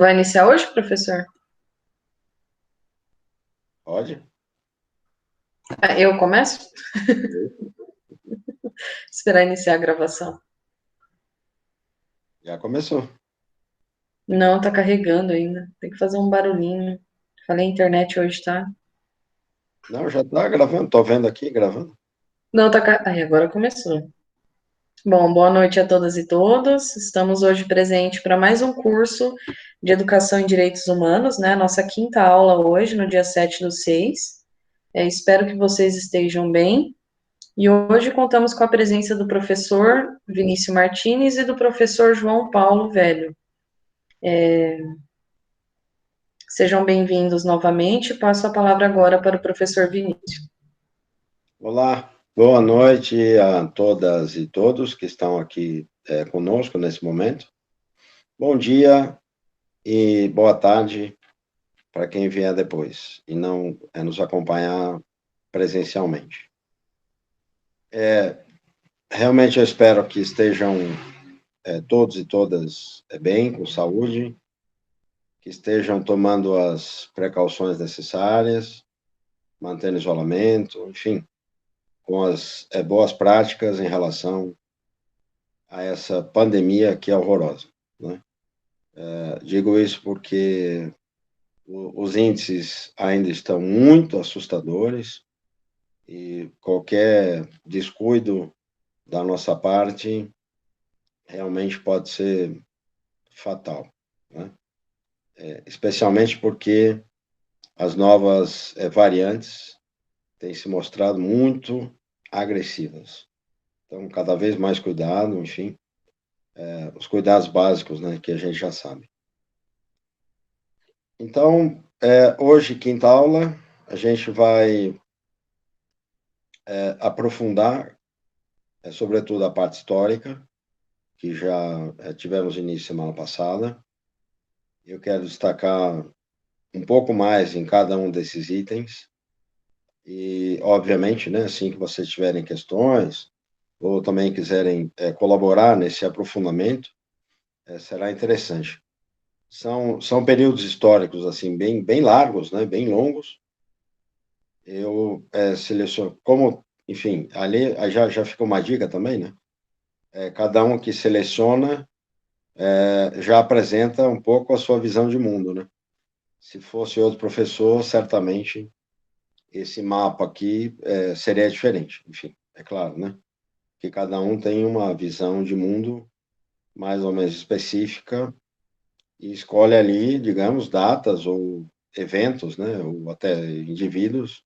Vai iniciar hoje, professor? Pode? Eu começo? Esperar iniciar a gravação. Já começou. Não, tá carregando ainda. Tem que fazer um barulhinho. Falei, a internet hoje tá. Não, já está gravando, estou vendo aqui gravando. Não, tá. Aí, agora começou. Bom, boa noite a todas e todos. Estamos hoje presentes para mais um curso de Educação em Direitos Humanos, né? Nossa quinta aula hoje, no dia 7/6. Espero que vocês estejam bem. E hoje contamos com a presença do professor Vinícius Martins e do professor João Paulo Velho. Sejam bem-vindos novamente. Passo a palavra agora para o professor Vinícius. Olá, boa noite a todas e todos que estão aqui conosco nesse momento. Bom dia e boa tarde para quem vier depois e não nos acompanhar presencialmente. Realmente eu espero que estejam todos e todas bem, com saúde, que estejam tomando as precauções necessárias, mantendo isolamento, enfim, com as boas práticas em relação a essa pandemia que é horrorosa, né? Digo isso porque os índices ainda estão muito assustadores e qualquer descuido da nossa parte realmente pode ser fatal, né? Especialmente porque as novas variantes têm se mostrado muito agressivas. Então, cada vez mais cuidado, enfim, os cuidados básicos, né, que a gente já sabe. Então, hoje, quinta aula, a gente vai aprofundar, sobretudo, a parte histórica, que já tivemos início semana passada. Eu quero destacar um pouco mais em cada um desses itens. E, obviamente, né, assim que vocês tiverem questões, ou também quiserem colaborar nesse aprofundamento, será interessante. São períodos históricos, assim, bem largos, né, bem longos. Eu seleciono, como, enfim, ali já fica uma dica também, né? Cada um que seleciona já apresenta um pouco a sua visão de mundo, né? Se fosse outro professor, certamente esse mapa aqui seria diferente. Enfim, é claro, né? Que cada um tem uma visão de mundo mais ou menos específica e escolhe ali, digamos, datas ou eventos, né? Ou até indivíduos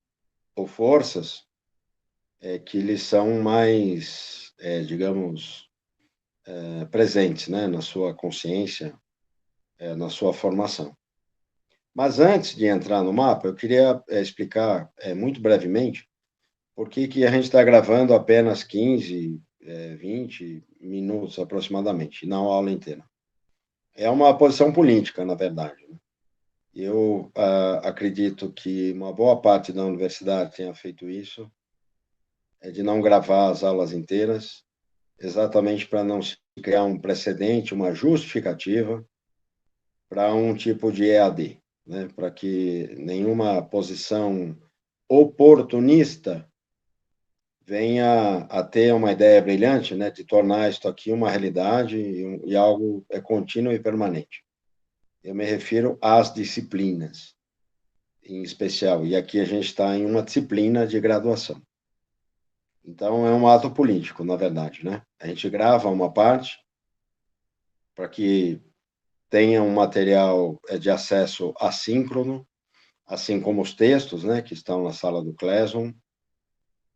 ou forças que eles são mais, digamos, presentes, né, na sua consciência, na sua formação. Mas antes de entrar no mapa, eu queria explicar muito brevemente por que a gente está gravando apenas 15, 20 minutos aproximadamente, não a aula inteira. É uma posição política, na verdade, né? Eu acredito que uma boa parte da universidade tenha feito isso, de não gravar as aulas inteiras, exatamente para não se criar um precedente, uma justificativa para um tipo de EAD, né? Para que nenhuma posição oportunista venha a ter uma ideia brilhante, né, de tornar isto aqui uma realidade e algo contínuo e permanente. Eu me refiro às disciplinas, em especial, e aqui a gente está em uma disciplina de graduação. Então, é um ato político, na verdade, né? A gente grava uma parte para que tenha um material de acesso assíncrono, assim como os textos, né, que estão na sala do Classroom.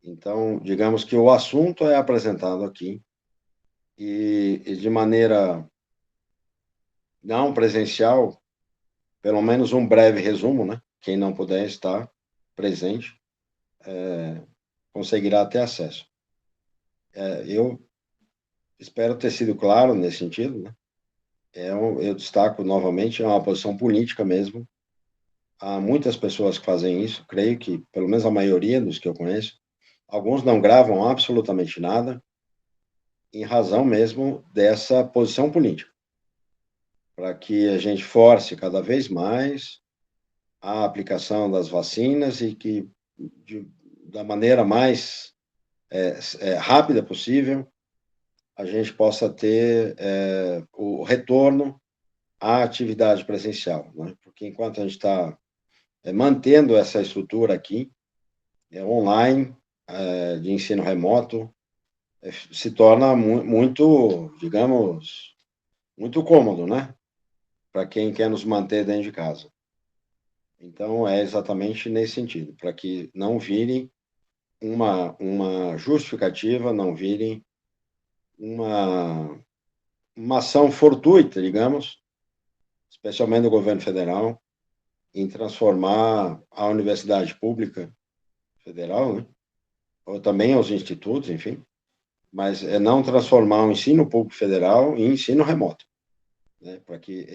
Então, digamos que o assunto é apresentado aqui e de maneira não presencial, pelo menos um breve resumo, né? Quem não puder estar presente conseguirá ter acesso. Eu espero ter sido claro nesse sentido, né? Eu destaco novamente, é uma posição política mesmo. Há muitas pessoas que fazem isso, creio que, pelo menos a maioria dos que eu conheço, alguns não gravam absolutamente nada, em razão mesmo dessa posição política, para que a gente force cada vez mais a aplicação das vacinas e que, da maneira mais rápida possível, a gente possa ter o retorno à atividade presencial, né? Porque enquanto a gente está mantendo essa estrutura aqui, online, de ensino remoto, se torna muito, digamos, muito cômodo, né? Para quem quer nos manter dentro de casa. Então, é exatamente nesse sentido, para que não vire uma justificativa, não vire uma ação fortuita, digamos, especialmente do governo federal, em transformar a universidade pública federal, né? Ou também os institutos, enfim, mas é não transformar o ensino público federal em ensino remoto, né? Para que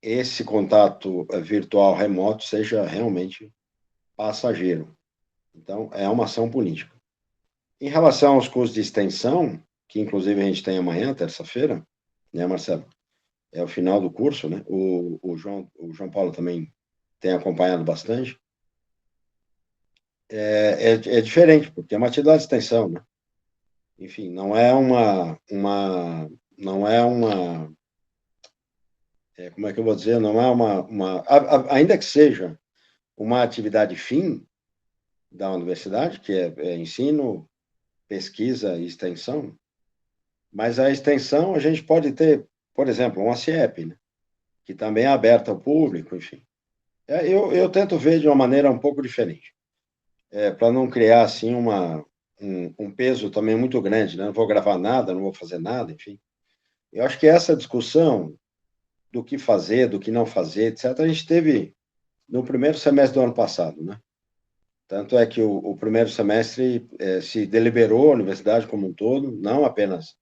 esse contato virtual remoto seja realmente passageiro. Então, é uma ação política. Em relação aos cursos de extensão, que inclusive a gente tem amanhã, terça-feira, né, Marcelo? É o final do curso, né? O João Paulo também tem acompanhado bastante. É diferente, porque é uma atividade de extensão, né? Enfim, não é não é como é que eu vou dizer, não é ainda que seja uma atividade fim da universidade, que é ensino, pesquisa e extensão, mas a extensão a gente pode ter, por exemplo, uma CIEP, né? Que também é aberta ao público, enfim. Eu tento ver de uma maneira um pouco diferente, para não criar, assim, um peso também muito grande, né? Não vou gravar nada, não vou fazer nada, enfim. Eu acho que essa discussão do que fazer, do que não fazer, etc., a gente teve no primeiro semestre do ano passado, né? Tanto é que o primeiro semestre se deliberou a universidade como um todo, não apenas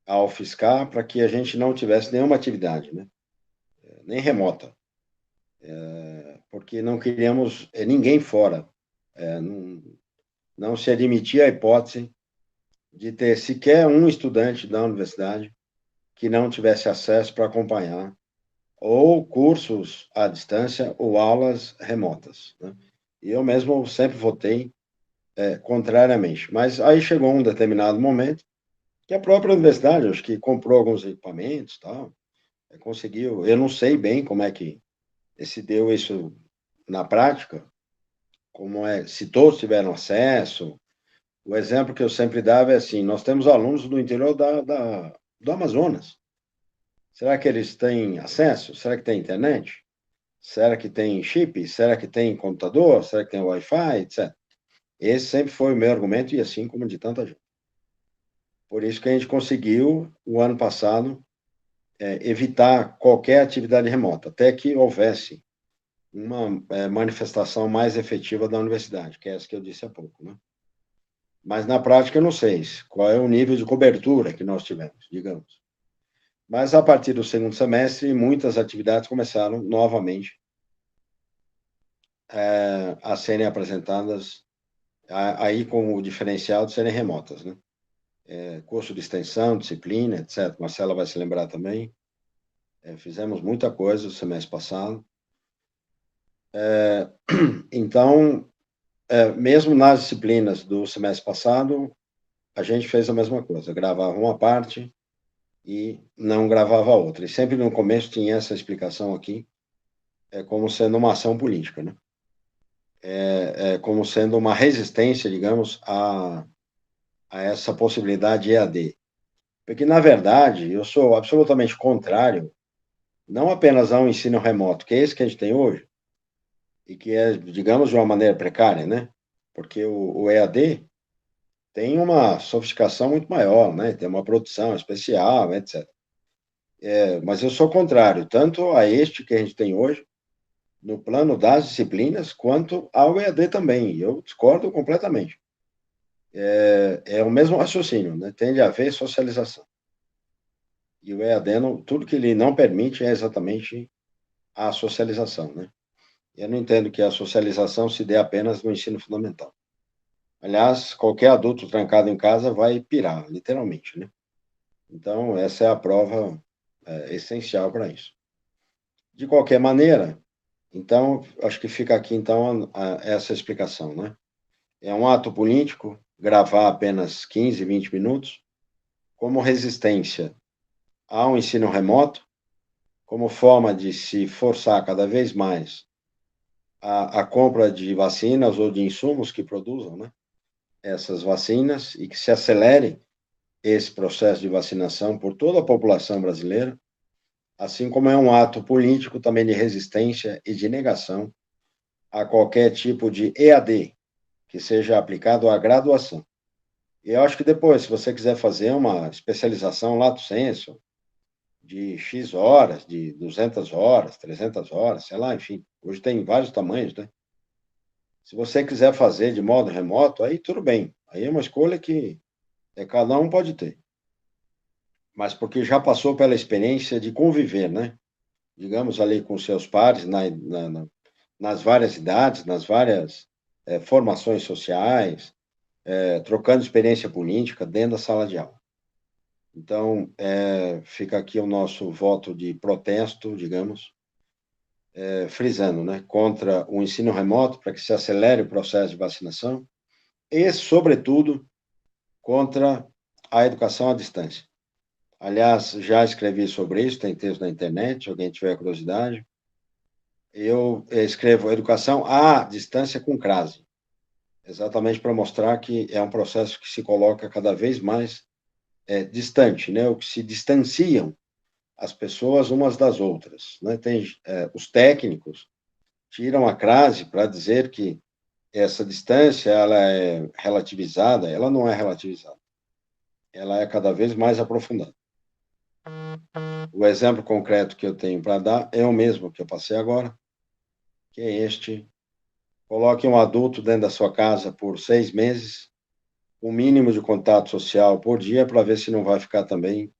a UFSCar, para que a gente não tivesse nenhuma atividade, né? Nem remota, porque não queríamos ninguém fora. Não se admitia a hipótese de ter sequer um estudante da universidade que não tivesse acesso para acompanhar ou cursos à distância ou aulas remotas, né? E eu mesmo sempre votei contrariamente. Mas aí chegou um determinado momento que a própria universidade, acho que comprou alguns equipamentos, tal, conseguiu. Eu não sei bem como é que se deu isso na prática, se todos tiveram acesso. O exemplo que eu sempre dava é assim: nós temos alunos do interior do Amazonas. Será que eles têm acesso? Será que tem internet? Será que tem chip? Será que tem computador? Será que tem Wi-Fi, etc. Esse sempre foi o meu argumento, e assim como de tanta gente. Por isso que a gente conseguiu, o ano passado, evitar qualquer atividade remota, até que houvesse uma manifestação mais efetiva da universidade, que é essa que eu disse há pouco, né? Mas na prática eu não sei qual é o nível de cobertura que nós tivemos, digamos. Mas a partir do segundo semestre, muitas atividades começaram novamente a serem apresentadas, aí com o diferencial de serem remotas, né? Curso de extensão, disciplina, etc. Marcela vai se lembrar também. Fizemos muita coisa no semestre passado. Então, mesmo nas disciplinas do semestre passado, a gente fez a mesma coisa, gravava uma parte e não gravava a outra. E sempre no começo tinha essa explicação aqui, como sendo uma ação política, né? Como sendo uma resistência, digamos, a essa possibilidade EAD. Porque, na verdade, eu sou absolutamente contrário, não apenas ao ensino remoto, que é esse que a gente tem hoje, e que é, digamos, de uma maneira precária, né? Porque o EAD tem uma sofisticação muito maior, né? Tem uma produção especial, etc. Mas eu sou contrário, tanto a este que a gente tem hoje, no plano das disciplinas, quanto ao EAD também. Eu discordo completamente. É o mesmo raciocínio, né? Tem de haver socialização. E o EAD, não, tudo que ele não permite é exatamente a socialização, né? Eu não entendo que a socialização se dê apenas no ensino fundamental. Aliás, qualquer adulto trancado em casa vai pirar, literalmente, né? Então, essa é a prova essencial para isso. De qualquer maneira, então, acho que fica aqui, então, essa explicação, né? É um ato político, gravar apenas 15, 20 minutos, como resistência ao ensino remoto, como forma de se forçar cada vez mais a compra de vacinas ou de insumos que produzam, né, essas vacinas e que se acelere esse processo de vacinação por toda a população brasileira, assim como é um ato político também de resistência e de negação a qualquer tipo de EAD que seja aplicado à graduação. E eu acho que depois, se você quiser fazer uma especialização lato sensu, de X horas, de 200 horas, 300 horas, sei lá, enfim. Hoje tem vários tamanhos, né? Se você quiser fazer de modo remoto, aí tudo bem. Aí é uma escolha que cada um pode ter. Mas porque já passou pela experiência de conviver, né? Digamos ali com seus pares, nas várias idades, nas várias formações sociais, trocando experiência política dentro da sala de aula. Então, fica aqui o nosso voto de protesto, digamos, frisando, né, contra o ensino remoto, para que se acelere o processo de vacinação, e, sobretudo, contra a educação à distância. Aliás, já escrevi sobre isso, tem texto na internet, se alguém tiver curiosidade. Eu escrevo educação à distância com crase, exatamente para mostrar que é um processo que se coloca cada vez mais distante, né, ou que se distanciam as pessoas umas das outras, né? Tem os técnicos tiram a crase para dizer que essa distância ela é relativizada, ela não é relativizada, ela é cada vez mais aprofundada. O exemplo concreto que eu tenho para dar é o mesmo que eu passei agora, que é este: coloque um adulto dentro da sua casa por 6 meses, o mínimo de contato social por dia, para ver se não vai ficar também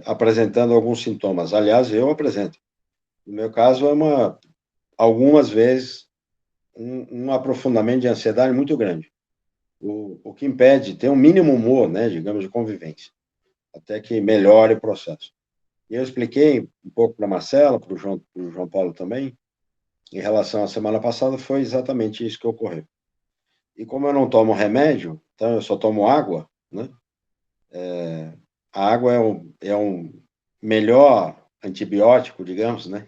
apresentando alguns sintomas. Aliás, eu apresento. No meu caso, algumas vezes, um aprofundamento de ansiedade muito grande. O que impede ter um mínimo humor, né, digamos, de convivência, até que melhore o processo. E eu expliquei um pouco para a Marcela, para o João Paulo também, em relação à semana passada, foi exatamente isso que ocorreu. E como eu não tomo remédio, então eu só tomo água, né? A água é um melhor antibiótico, digamos, né?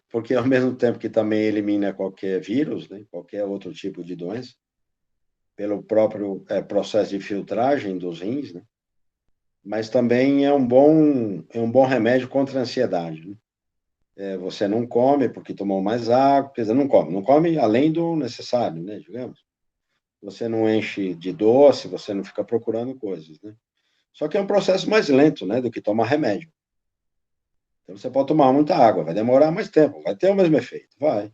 Porque ao mesmo tempo que também elimina qualquer vírus, né? Qualquer outro tipo de doença, pelo próprio processo de filtragem dos rins, né? Mas também é um bom remédio contra a ansiedade, né? Você não come porque tomou mais água, quer dizer, não come além do necessário, né, digamos. Você não enche de doce, você não fica procurando coisas, né? Só que é um processo mais lento, né, do que tomar remédio. Então você pode tomar muita água, vai demorar mais tempo, vai ter o mesmo efeito, vai,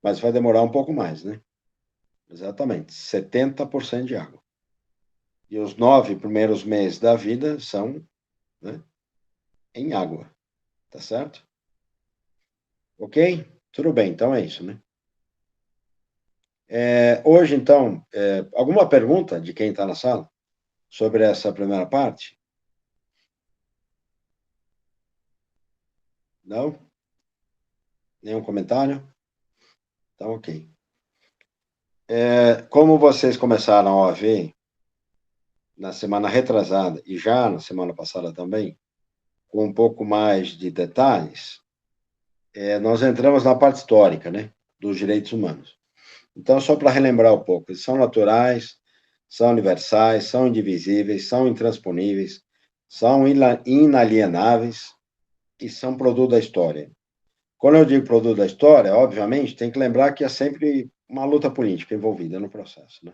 mas vai demorar um pouco mais, né? Exatamente, 70% de água. E os 9 primeiros meses da vida são, né, em água, tá certo? Ok? Tudo bem, então é isso, né? Hoje, então, alguma pergunta de quem está na sala sobre essa primeira parte? Não? Nenhum comentário? Então, ok. Como vocês começaram a ver na semana retrasada e já na semana passada também, com um pouco mais de detalhes, nós entramos na parte histórica, né, dos direitos humanos. Então, só para relembrar um pouco, eles são naturais, são universais, são indivisíveis, são intransponíveis, são inalienáveis e são produto da história. Quando eu digo produto da história, obviamente, tem que lembrar que é sempre uma luta política envolvida no processo, né?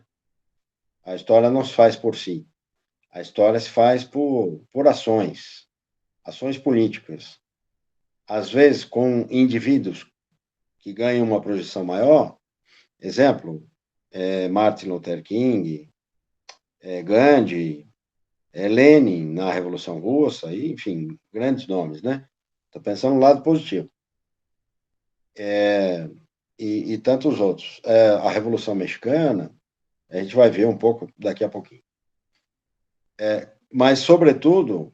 A história não se faz por si. A história se faz por ações políticas. Às vezes, com indivíduos que ganham uma projeção maior, exemplo, Martin Luther King, Gandhi, Lenin na Revolução Russa, e, enfim, grandes nomes, né? Estou pensando no lado positivo. E tantos outros. A Revolução Mexicana, a gente vai ver um pouco daqui a pouquinho. Mas, sobretudo,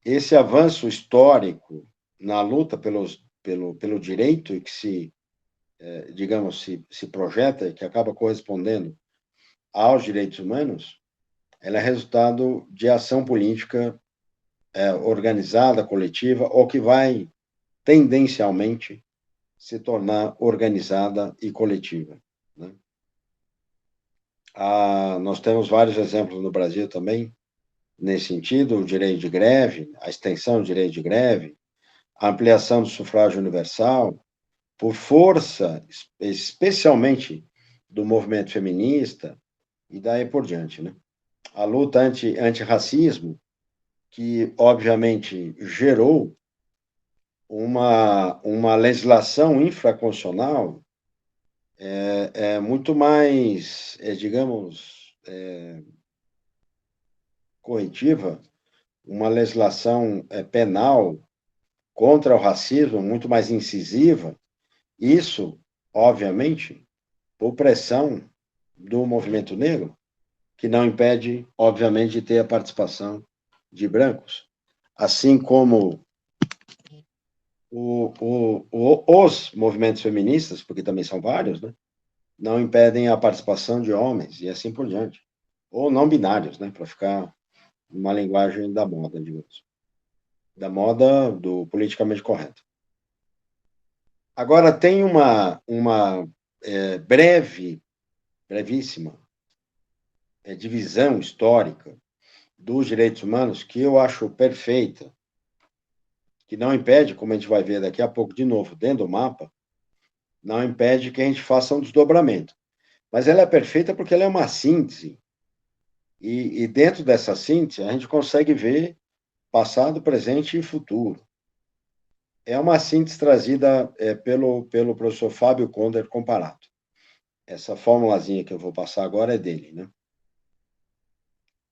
esse avanço histórico na luta pelo direito e que digamos, se projeta e que acaba correspondendo aos direitos humanos, ela é resultado de ação política organizada, coletiva, ou que vai tendencialmente se tornar organizada e coletiva. Né? Nós temos vários exemplos no Brasil também, nesse sentido, o direito de greve, a extensão do direito de greve, a ampliação do sufrágio universal, por força, especialmente do movimento feminista, e daí por diante. Né? A luta antirracismo, que obviamente gerou uma legislação infraconstitucional muito mais, digamos, corretiva, uma legislação penal contra o racismo muito mais incisiva, isso, obviamente, por pressão do movimento negro, que não impede, obviamente, de ter a participação de brancos, assim como os movimentos feministas, porque também são vários, né, não impedem a participação de homens, e assim por diante. Ou não binários, né, para ficar uma linguagem da moda, digamos. Da moda do politicamente correto. Agora, tem uma brevíssima divisão histórica dos direitos humanos que eu acho perfeita, que não impede, como a gente vai ver daqui a pouco de novo, dentro do mapa, não impede que a gente faça um desdobramento. Mas ela é perfeita porque ela é uma síntese. E dentro dessa síntese, a gente consegue ver passado, presente e futuro. É uma síntese trazida pelo professor Fábio Conder Comparato. Essa formulazinha que eu vou passar agora é dele, né?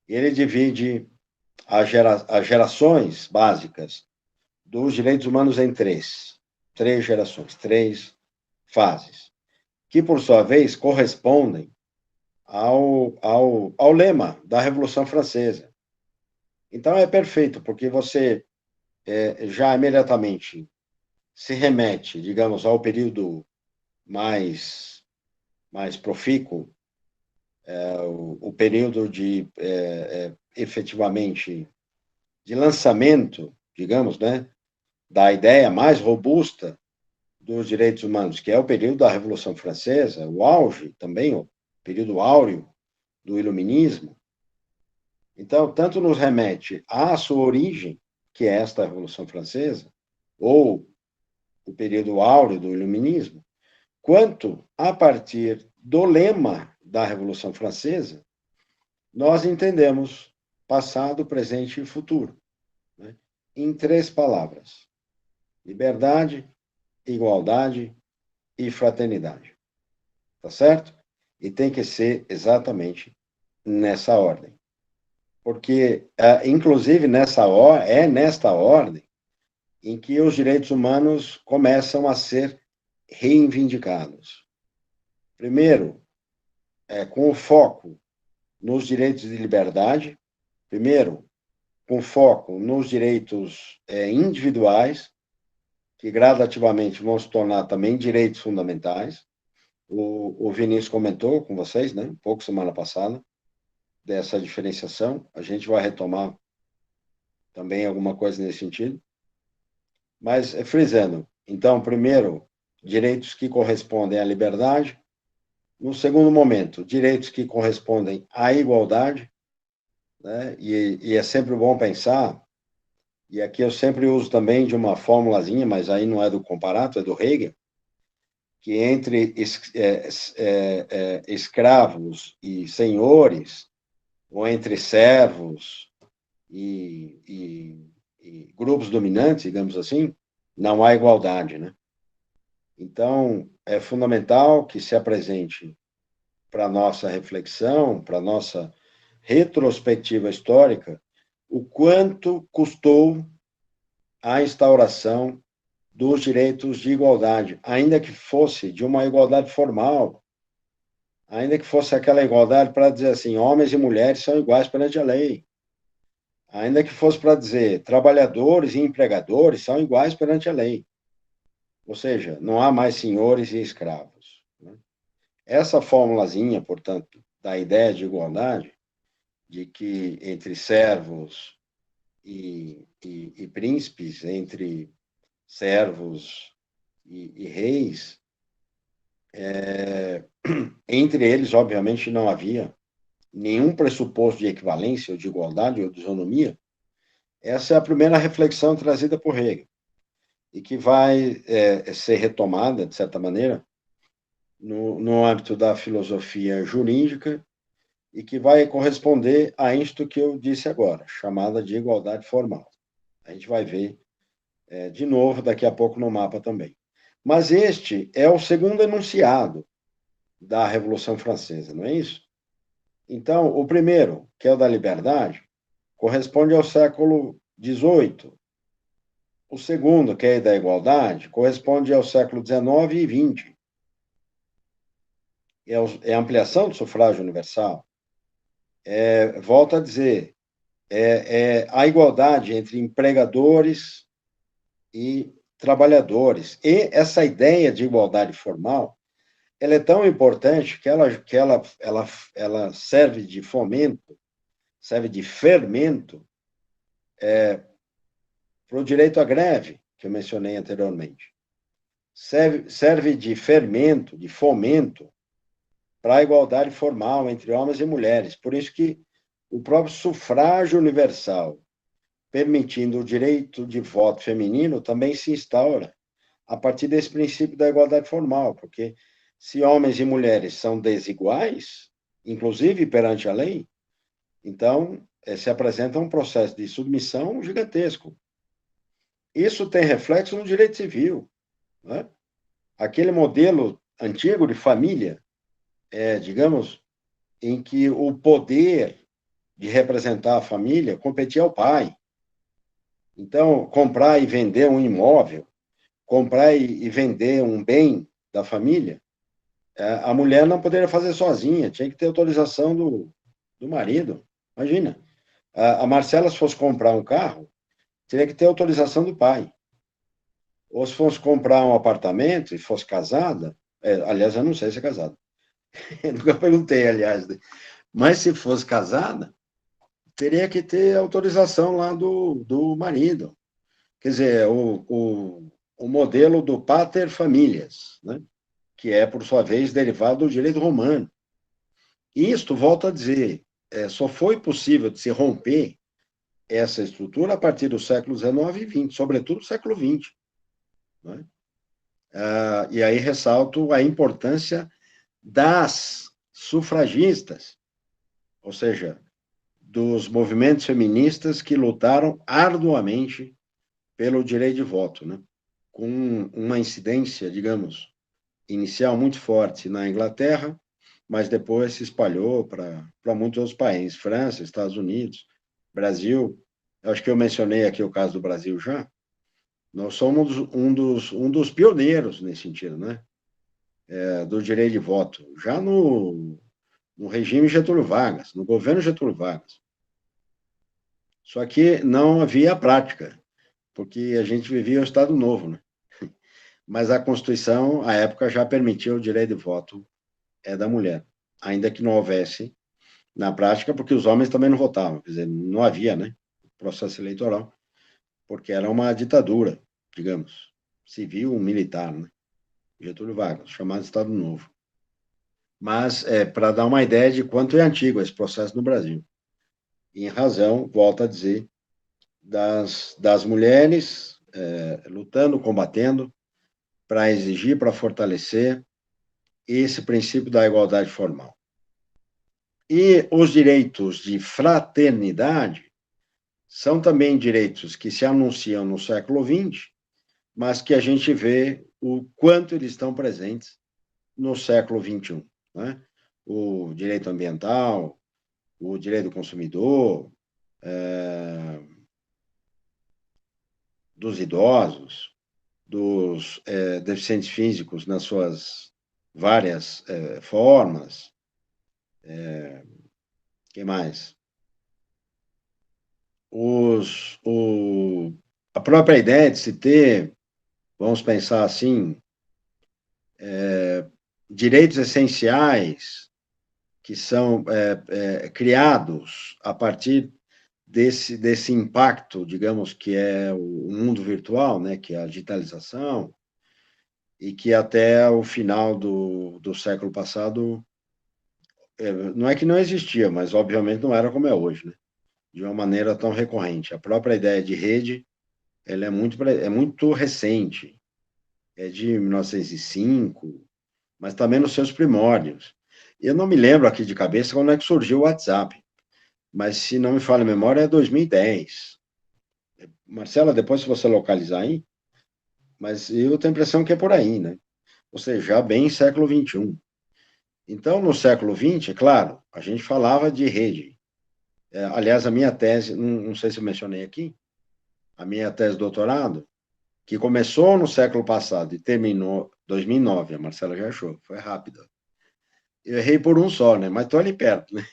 Ele divide as gerações básicas dos direitos humanos em três gerações, três fases, que, por sua vez, correspondem ao lema da Revolução Francesa. Então, é perfeito, porque você já imediatamente se remete, digamos, ao período mais profícuo, o período de, efetivamente, de lançamento, digamos, né, da ideia mais robusta dos direitos humanos, que é o período da Revolução Francesa, o auge também, o período áureo do Iluminismo. Então, tanto nos remete à sua origem, que é esta Revolução Francesa, ou o período áureo do Iluminismo, quanto a partir do lema da Revolução Francesa, nós entendemos passado, presente e futuro, né? Em três palavras: liberdade, igualdade e fraternidade. Tá certo? E tem que ser exatamente nessa ordem. Porque, inclusive, nesta ordem em que os direitos humanos começam a ser reivindicados. Primeiro, com foco nos direitos de liberdade, primeiro, com foco nos direitos individuais, que gradativamente vão se tornar também direitos fundamentais. O Vinícius comentou com vocês, né, um pouco semana passada, dessa diferenciação. A gente vai retomar também alguma coisa nesse sentido. Mas, frisando, então, primeiro, direitos que correspondem à liberdade. No segundo momento, direitos que correspondem à igualdade, né? E é sempre bom pensar, e aqui eu sempre uso também de uma formulazinha, mas aí não é do Comparato, é do Hegel, que entre escravos e senhores, ou entre servos e grupos dominantes, digamos assim, não há igualdade, né? Então, é fundamental que se apresente para a nossa reflexão, para a nossa retrospectiva histórica, o quanto custou a instauração dos direitos de igualdade, ainda que fosse de uma igualdade formal, ainda que fosse aquela igualdade para dizer assim, homens e mulheres são iguais perante a lei. ainda que fosse para dizer trabalhadores e empregadores são iguais perante a lei. Ou seja, não há mais senhores e escravos. Né? Essa formulazinha, portanto, da ideia de igualdade, de que entre servos e príncipes, entre servos e reis, entre eles, obviamente, não havia nenhum pressuposto de equivalência, ou de igualdade, ou de isonomia. Essa é a primeira reflexão trazida por Hegel, e que vai ser retomada, de certa maneira, no âmbito da filosofia jurídica, e que vai corresponder a isto que eu disse agora, chamada de igualdade formal. A gente vai ver de novo daqui a pouco no mapa também. Mas este é o segundo enunciado da Revolução Francesa, não é isso? Então, o primeiro, que é o da liberdade, corresponde ao século XVIII. O segundo, que é o da igualdade, corresponde ao século XIX e XX. É a ampliação do sufrágio universal. Volto a dizer, a igualdade entre empregadores e trabalhadores. E essa ideia de igualdade formal, ela é tão importante que ela serve de fomento, serve de fermento para o direito à greve, que eu mencionei anteriormente. Serve de fermento, de fomento para a igualdade formal entre homens e mulheres. Por isso que o próprio sufrágio universal, permitindo o direito de voto feminino, também se instaura a partir desse princípio da igualdade formal, porque se homens e mulheres são desiguais, inclusive perante a lei, então se apresenta um processo de submissão gigantesco. Isso tem reflexo no direito civil. Né? Aquele modelo antigo de família, digamos, em que o poder de representar a família competia ao pai. Então, comprar e vender um imóvel, comprar e vender um bem da família, a mulher não poderia fazer sozinha, tinha que ter autorização do marido. Imagina, a Marcela, se fosse comprar um carro, teria que ter autorização do pai. Ou se fosse comprar um apartamento e fosse casada, aliás, eu não sei se é casada, eu nunca perguntei, aliás, mas se fosse casada, teria que ter autorização lá do marido. Quer dizer, o modelo do pater familias, né? Que é, por sua vez, derivado do direito romano. Isto, volto a dizer, só foi possível de se romper essa estrutura a partir do século XIX e XX, sobretudo do século XX. Né? E aí ressalto a importância das sufragistas, ou seja, dos movimentos feministas que lutaram arduamente pelo direito de voto, né? Com uma incidência, digamos, inicial muito forte na Inglaterra, mas depois se espalhou para muitos outros países, França, Estados Unidos, Brasil. Eu acho que eu mencionei aqui o caso do Brasil já. Nós somos um dos pioneiros nesse sentido, né? Do direito de voto, já no regime Getúlio Vargas, no governo Getúlio Vargas. Só que não havia prática, porque a gente vivia o Estado Novo, né? Mas a Constituição, à época, já permitia o direito de voto da mulher, ainda que não houvesse na prática, porque os homens também não votavam, quer dizer, não havia, né, processo eleitoral, porque era uma ditadura, digamos, civil, militar, né, Getúlio Vargas, chamado Estado Novo. Mas, para dar uma ideia de quanto é antigo esse processo no Brasil, em razão, volto a dizer, das mulheres lutando, combatendo, para exigir, para fortalecer esse princípio da igualdade formal. E os direitos de fraternidade são também direitos que se anunciam no século XX, mas que a gente vê o quanto eles estão presentes no século XXI. Né? O direito ambiental, o direito do consumidor, dos idosos, dos deficientes físicos nas suas várias formas. Que mais? a própria ideia de se ter, vamos pensar assim, direitos essenciais que são criados a partir desse impacto, digamos, que é o mundo virtual, né, que é a digitalização, e que até o final do século passado, não é que não existia, mas obviamente não era como é hoje, né, de uma maneira tão recorrente. A própria ideia de rede, ela é muito recente, é de 1905, mas também nos seus primórdios. Eu não me lembro aqui de cabeça quando é que surgiu o WhatsApp, mas se não me falha a memória, é 2010. Marcela, depois se você localizar aí, mas eu tenho a impressão que é por aí, né? Ou seja, já bem século XXI. Então, no século XX, é claro, a gente falava de rede. Aliás, a minha tese, não sei se eu mencionei aqui, a minha tese de doutorado, que começou no século passado e terminou em 2009, a Marcela já achou, foi rápida. Eu errei por um só, né? Mas estou ali perto, né?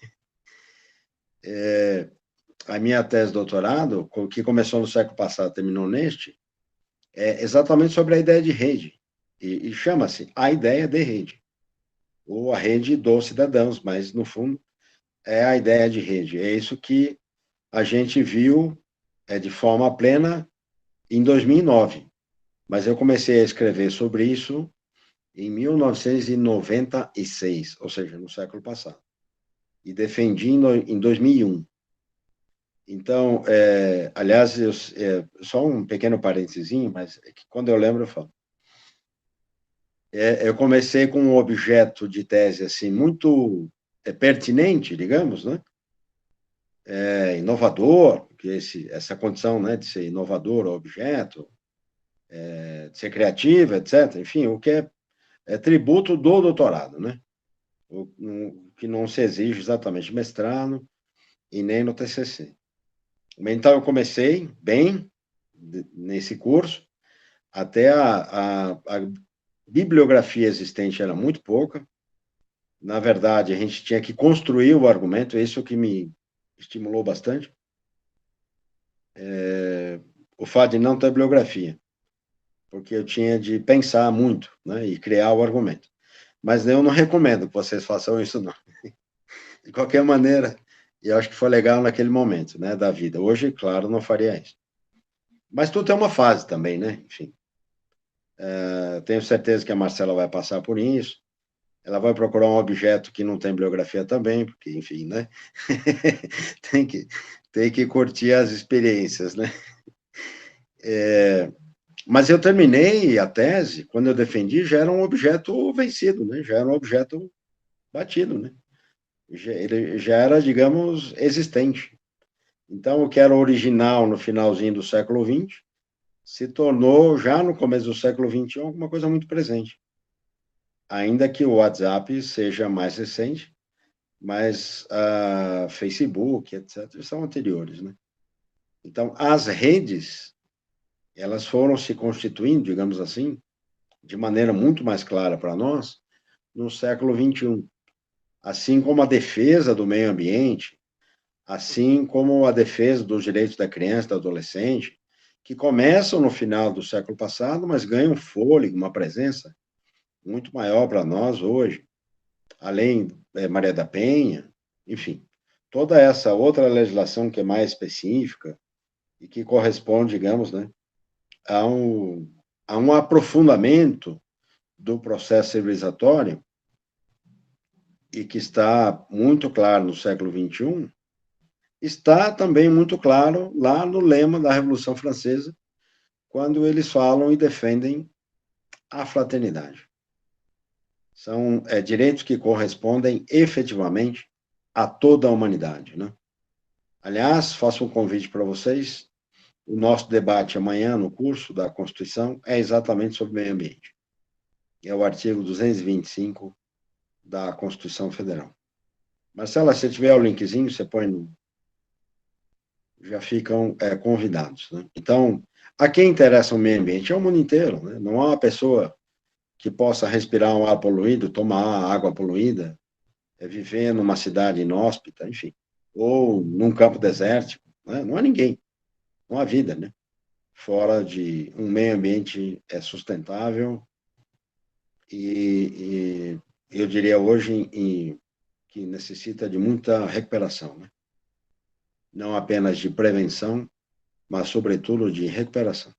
A minha tese de doutorado, que começou no século passado, terminou neste, é exatamente sobre a ideia de rede. E chama-se a ideia de rede, ou a rede dos cidadãos, mas, no fundo, é a ideia de rede. É isso que a gente viu de forma plena em 2009. Mas eu comecei a escrever sobre isso em 1996, ou seja, no século passado. E defendi em 2001. Então, aliás, só um pequeno parênteses, mas é que quando eu lembro, eu falo. Eu comecei com um objeto de tese assim muito pertinente, digamos, né? Inovador, que essa condição, né, de ser inovador o objeto, de ser criativo, etc. Enfim, o que é tributo do doutorado, né? O que não se exige exatamente mestrado e nem no TCC. Então, eu comecei bem nesse curso, até a bibliografia existente era muito pouca. Na verdade, a gente tinha que construir o argumento, isso que me estimulou bastante. O fato de não ter bibliografia, porque eu tinha de pensar muito, né, e criar o argumento. Mas eu não recomendo que vocês façam isso, não. De qualquer maneira, eu acho que foi legal naquele momento, né, da vida. Hoje, claro, não faria isso. Mas tudo tem uma fase também, né? Enfim, tenho certeza que a Marcela vai passar por isso. Ela vai procurar um objeto que não tem bibliografia também, porque, enfim, né? tem que, tem que curtir as experiências, né? Mas eu terminei a tese, quando eu defendi, já era um objeto vencido, né? Já era um objeto batido, né? Ele já era, digamos, existente. Então, o que era original no finalzinho do século XX se tornou, já no começo do século XXI, alguma coisa muito presente. Ainda que o WhatsApp seja mais recente, mas Facebook, etc., são anteriores, né? Então, as redes, elas foram se constituindo, digamos assim, de maneira muito mais clara para nós, no século XXI. Assim como a defesa do meio ambiente, assim como a defesa dos direitos da criança e do adolescente, que começam no final do século passado, mas ganham fôlego, uma presença muito maior para nós hoje, além Maria da Penha, enfim, toda essa outra legislação que é mais específica e que corresponde, digamos, né, a um aprofundamento do processo civilizatório e que está muito claro no século XXI, está também muito claro lá no lema da Revolução Francesa, quando eles falam e defendem a fraternidade. São direitos que correspondem efetivamente a toda a humanidade, né? Aliás, faço um convite para vocês. O nosso debate amanhã no curso da Constituição é exatamente sobre meio ambiente. É o artigo 225 da Constituição Federal. Marcela, se tiver o linkzinho, você põe no. Já ficam convidados, né? Então, a quem interessa o meio ambiente é o mundo inteiro, né? Não há uma pessoa que possa respirar um ar poluído, tomar água poluída, viver numa cidade inóspita, enfim, ou num campo desértico. né? Não há ninguém, não há vida, né? Fora de um meio ambiente sustentável e eu diria hoje que necessita de muita recuperação, né? Não apenas de prevenção, mas sobretudo de recuperação.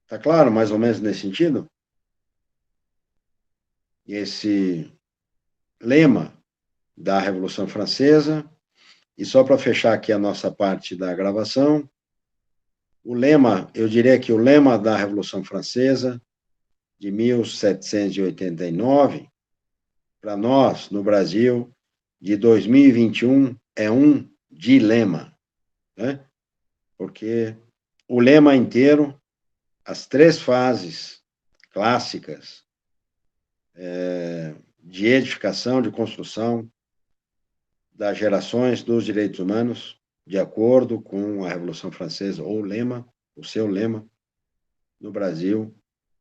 Tá claro, mais ou menos nesse sentido? Esse lema da Revolução Francesa, e só para fechar aqui a nossa parte da gravação, o lema, eu diria que o lema da Revolução Francesa de 1789, para nós, no Brasil, de 2021, é um dilema, né? Porque o lema inteiro, as três fases clássicas de edificação, de construção das gerações dos direitos humanos, de acordo com a Revolução Francesa, ou o lema, o seu lema, no Brasil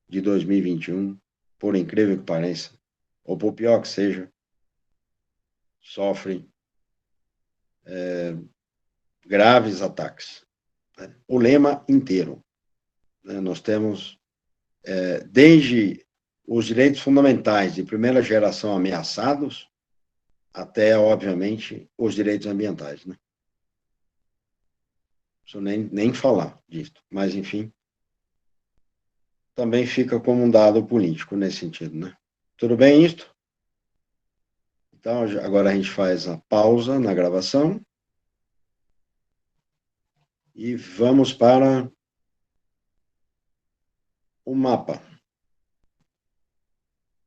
de 2021, por incrível que pareça, ou por pior que seja, sofre graves ataques. Né? O lema inteiro. Né? Nós temos, desde os direitos fundamentais de primeira geração ameaçados, até, obviamente, os direitos ambientais. Né? Não preciso nem falar disso. Mas, enfim, também fica como um dado político nesse sentido. Né? Tudo bem isto? Então, agora a gente faz a pausa na gravação e vamos para o mapa.